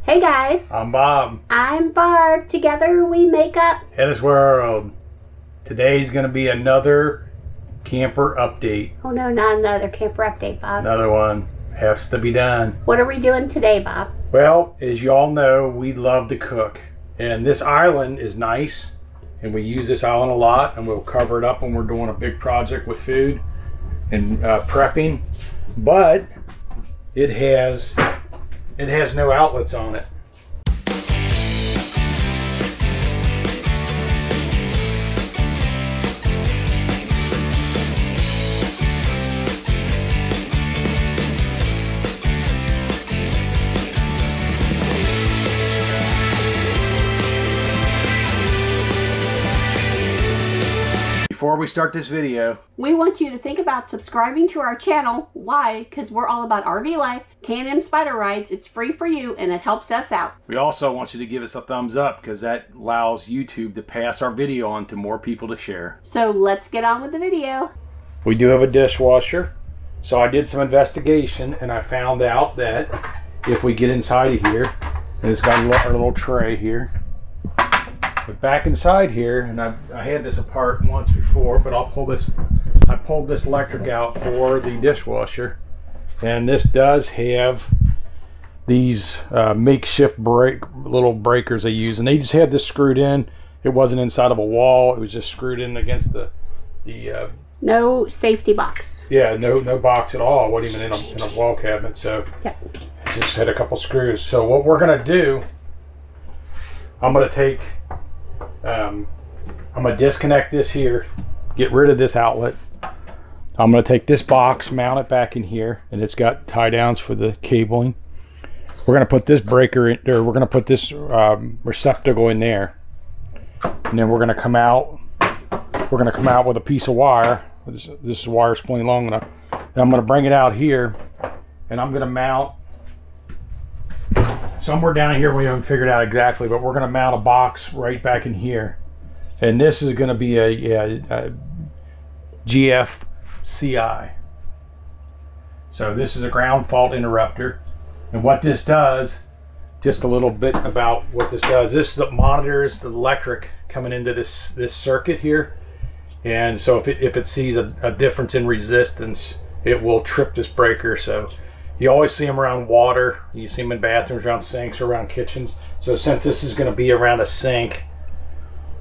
Hey guys. I'm Bob. I'm Barb. Together we make up HetteshWorld. Today's going to be another camper update. Oh no, not another camper update, Bob. Another one has to be done. What are we doing today, Bob? Well, as you all know, we love to cook. And this island is nice. And we use this island a lot. And we'll cover it up when we're doing a big project with food and prepping. But it has no outlets on it. Before we start this video, we want you to think about subscribing to our channel. Why? Because we're all about RV life, K&M spider rides. It's free for you and it helps us out. We also want you to give us a thumbs up because that allows YouTube to pass our video on to more people to share. So let's get on with the video. We do have a dishwasher. So I did some investigation and I found out that if we get inside of here, and it's got our little tray here. But back inside here, and I had this apart once before, but I pulled this electric out for the dishwasher, and this does have these makeshift little breakers they use, and they just had this screwed in. It wasn't inside of a wall; it was just screwed in against the no safety box. Yeah, no box at all. It wasn't even in a wall cabinet, so yep. It just had a couple screws. So what we're gonna do, I'm gonna take. I'm going to disconnect this here, get rid of this outlet. I'm going to take this box, mount it back in here, and it's got tie downs for the cabling. We're going to put this breaker in there. We're going to put this receptacle in there, and then we're going to come out. We're going to come out with a piece of wire. This wire's plenty long enough. And I'm going to bring it out here, and I'm going to mount somewhere down here. We haven't figured out exactly, but we're going to mount a box right back in here, and this is going to be a GFCI. So this is a ground fault interrupter, and what this does, just a little bit about what this does. This monitors the electric coming into this circuit here, and so if it sees a difference in resistance, it will trip this breaker. So you always see them around water. You see them in bathrooms, around sinks, or around kitchens. So since this is going to be around a sink,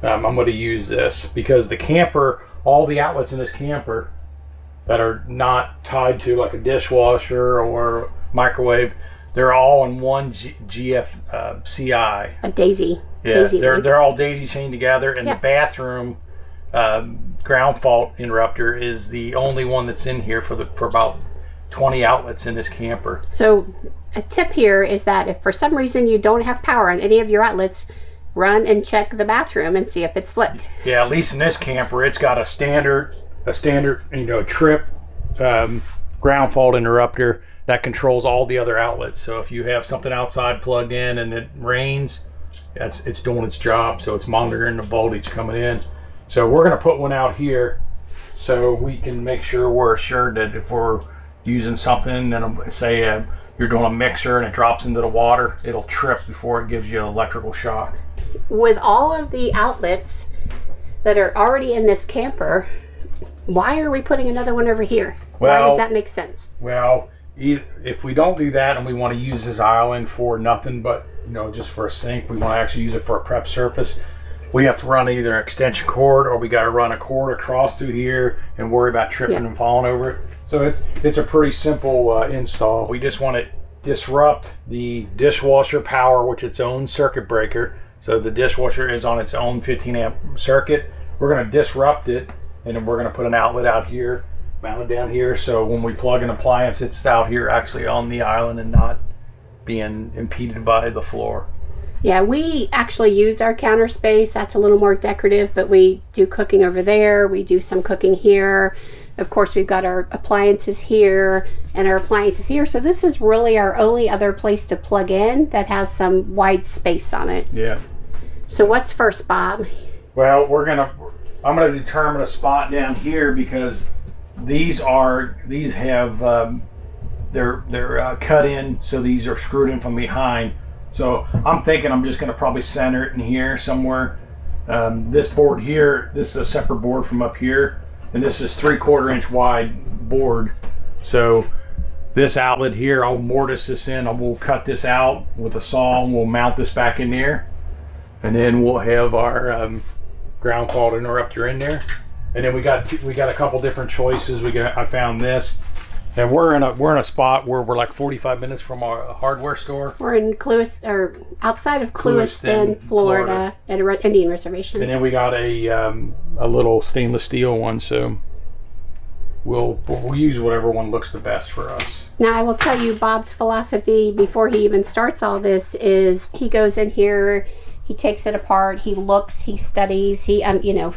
I'm going to use this because the camper, all the outlets in this camper that are not tied to like a dishwasher or microwave, they're all in one GFCI. A daisy. Yeah, daisy they're all daisy chained together, and yeah. The bathroom ground fault interrupter is the only one that's in here for about 20 outlets in this camper. So a tip here is that if for some reason you don't have power on any of your outlets, run and check the bathroom and see if it's flipped. Yeah, at least in this camper, it's got a standard trip ground fault interrupter that controls all the other outlets. So if you have something outside plugged in and it rains, it's doing its job. So it's monitoring the voltage coming in. So we're going to put one out here so we can make sure we're assured that if we're using something, and say you're doing a mixer and it drops into the water, it'll trip before it gives you an electrical shock. With all of the outlets that are already in this camper, why are we putting another one over here? Why does that make sense? Well, if we don't do that and we want to use this island for nothing but just for a sink, we want to actually use it for a prep surface, we have to run either an extension cord, or we got to run a cord across through here and worry about tripping and falling over it. So it's a pretty simple install. We just want to disrupt the dishwasher power, which is its own circuit breaker. So the dishwasher is on its own 15 amp circuit. We're going to disrupt it, and then we're going to put an outlet out here, mounted down here, so when we plug an appliance, it's out here actually on the island and not being impeded by the floor. Yeah, we actually use our counter space. That's a little more decorative, but we do cooking over there. We do some cooking here. Of course, we've got our appliances here and our appliances here. So this is really our only other place to plug in that has some wide space on it. Yeah. So what's first, Bob? Well, I'm gonna determine a spot down here because these have they're cut in, so these are screwed in from behind. So I'm thinking I'm just going to probably center it in here somewhere. This board here, this is a separate board from up here, and this is 3/4 inch wide board. So this outlet here, I'll mortise this in. We'll cut this out with a saw, and we'll mount this back in there, and then we'll have our ground fault interrupter in there. And then we got a couple different choices. I found this, and we're in a spot where we're like 45 minutes from our hardware store. We're in outside of Clewiston, Florida, at an Indian reservation. And then we got a little stainless steel one, so we'll use whatever one looks the best for us. Now I will tell you, Bob's philosophy before he even starts all this is he goes in here, he takes it apart, he looks, he studies, he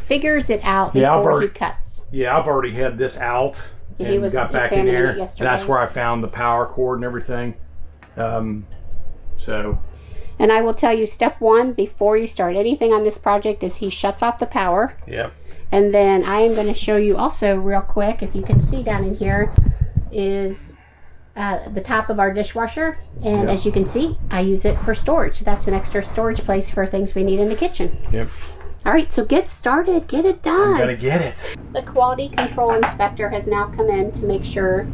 figures it out before he cuts. Yeah, I've already had this out. He was got back in there, and yesterday. that's where I found the power cord and everything. And I will tell you, step one before you start anything on this project is he shuts off the power. Yep. And then I am going to show you also real quick, if you can see down in here, is the top of our dishwasher. And as you can see, I use it for storage. That's an extra storage place for things we need in the kitchen. Yep. All right, so get started, get it done. I'm gonna get it. The quality control inspector has now come in to make sure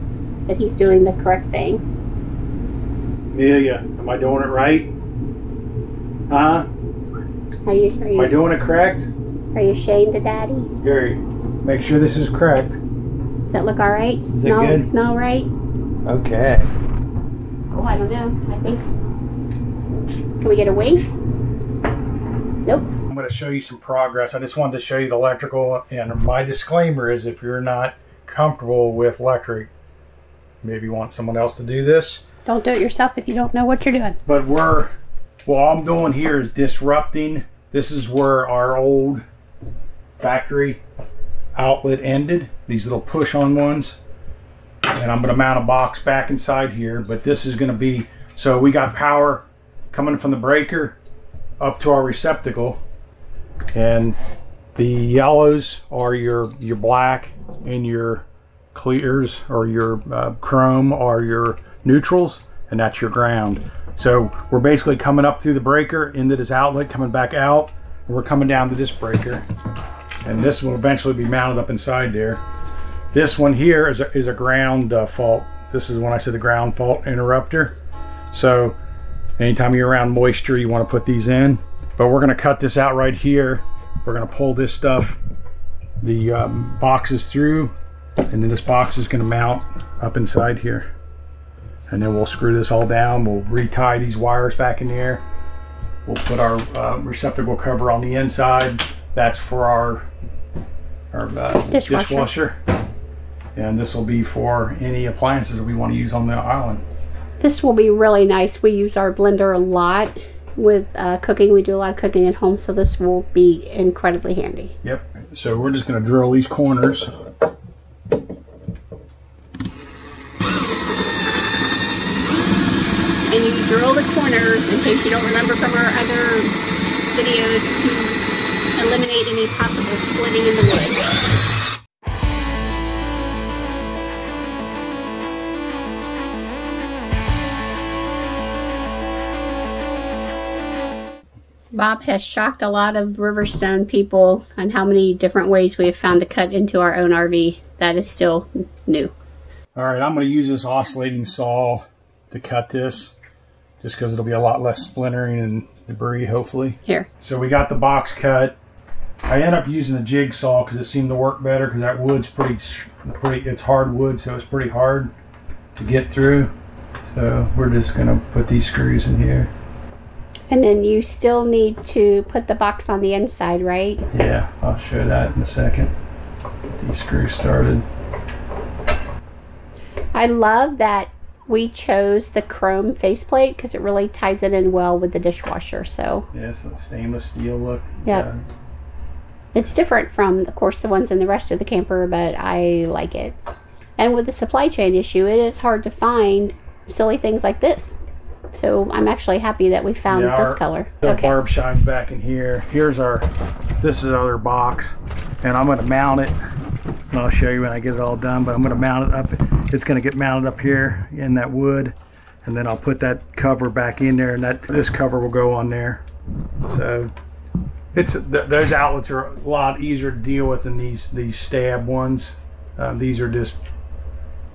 that he's doing the correct thing. Amelia, am I doing it right? Huh? Are you Am I doing it correct? Are you ashamed of Daddy? Gary, make sure this is correct. Does that look all right? Is it good? Smell right? Okay. Oh, I don't know. I think. Can we get a wing? Nope. I'm going to show you some progress. I just wanted to show you the electrical, and my disclaimer is if you're not comfortable with electric, maybe you want someone else to do this. Don't do it yourself if you don't know what you're doing. But what I'm doing here is disrupting. This is where our old factory outlet ended, these little push-on ones. And I'm going to mount a box back inside here, but this is going to be, so we got power coming from the breaker up to our receptacle, and the yellows are your black, and your clears or your chrome are your neutrals, and that's your ground. So we're basically coming up through the breaker into this outlet, coming back out, and we're coming down to this breaker, and this will eventually be mounted up inside there. This one here is a ground fault. This is when I said the ground fault interrupter. So anytime you're around moisture, you want to put these in. But we're going to cut this out right here. We're going to pull this stuff, the boxes through, and then this box is going to mount up inside here. And then we'll screw this all down. We'll retie these wires back in there. We'll put our receptacle cover on the inside. That's for our dishwasher. And this will be for any appliances that we want to use on the island. This will be really nice. We use our blender a lot with cooking. We do a lot of cooking at home, so this will be incredibly handy. Yep. So we're just going to drill these corners. And you drill the corners, in case you don't remember from our other videos, to eliminate any possible splitting in the wood. Bob has shocked a lot of Riverstone people on how many different ways we have found to cut into our own RV. That is still new. All right, I'm going to use this oscillating saw to cut this, just because it'll be a lot less splintering and debris, hopefully. Here. So we got the box cut. I end up using a jigsaw because it seemed to work better, because that wood's pretty, it's hard wood, so it's pretty hard to get through. So we're just going to put these screws in here. And then you still need to put the box on the inside, right? Yeah, I'll show that in a second. Get these screws started. I love that we chose the chrome faceplate because it really ties it in well with the dishwasher. So yeah, it's a stainless steel look. Yep. It's different from, of course, the ones in the rest of the camper, but I like it. And with the supply chain issue, it is hard to find silly things like this. So I'm actually happy that we found this color. The barb shines back in here. Here's this is our box, and I'm going to mount it. And I'll show you when I get it all done, but I'm going to mount it up. It's going to get mounted up here in that wood, and then I'll put that cover back in there, and this cover will go on there. So those outlets are a lot easier to deal with than these stab ones. These are just,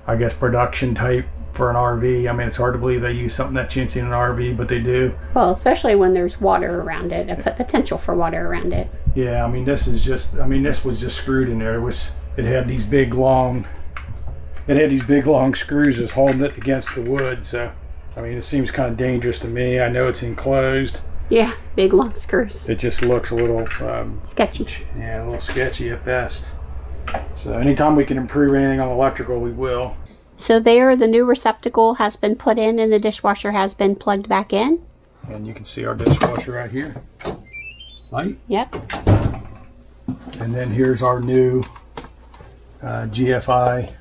I guess, production type for an RV. I mean, it's hard to believe they use something that chintzy in an RV, but they do. Well, especially when there's water around it, a potential for water around it. Yeah, I mean, this was just screwed in there. It had these big long screws just holding it against the wood. So, I mean, it seems kind of dangerous to me. I know it's enclosed. Yeah, big long screws. It just looks a little sketchy. Yeah, a little sketchy at best. So anytime we can improve anything on electrical, we will. So there, the new receptacle has been put in and the dishwasher has been plugged back in. And you can see our dishwasher right here. Light. Yep. And then here's our new GFI.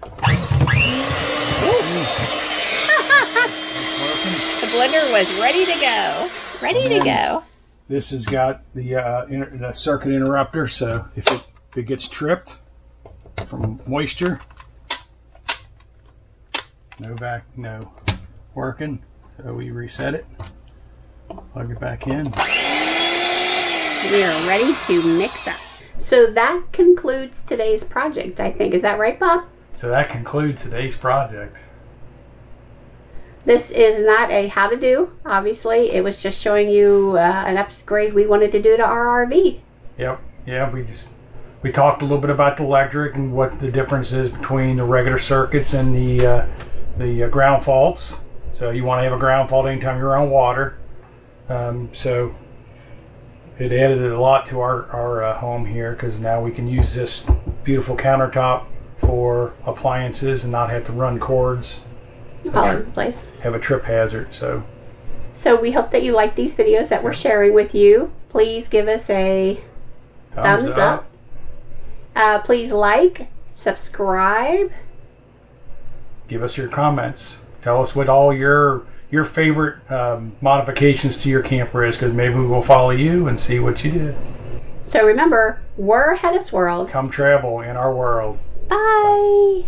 The blender was ready to go. Ready to go. This has got the circuit interrupter, so if it gets tripped from moisture, no working. So we reset it, plug it back in. We are ready to mix up. So that concludes today's project, I think. Is that right, Bob? So that concludes today's project. This is not a how to do, obviously. It was just showing you an upgrade we wanted to do to our RV. Yep. Yeah, we talked a little bit about the electric and what the difference is between the regular circuits and the ground faults. So you want to have a ground fault anytime you're on water. So it added a lot to our home here, because now we can use this beautiful countertop for appliances and not have to run cords all over the place. Have a trip hazard. So we hope that you like these videos that we're sharing with you. Please give us a thumbs up. Please like, subscribe. Give us your comments. Tell us what all your favorite modifications to your camper is, because maybe we will follow you and see what you did. So remember, we're HetteshWorld. Come travel in our world. Bye.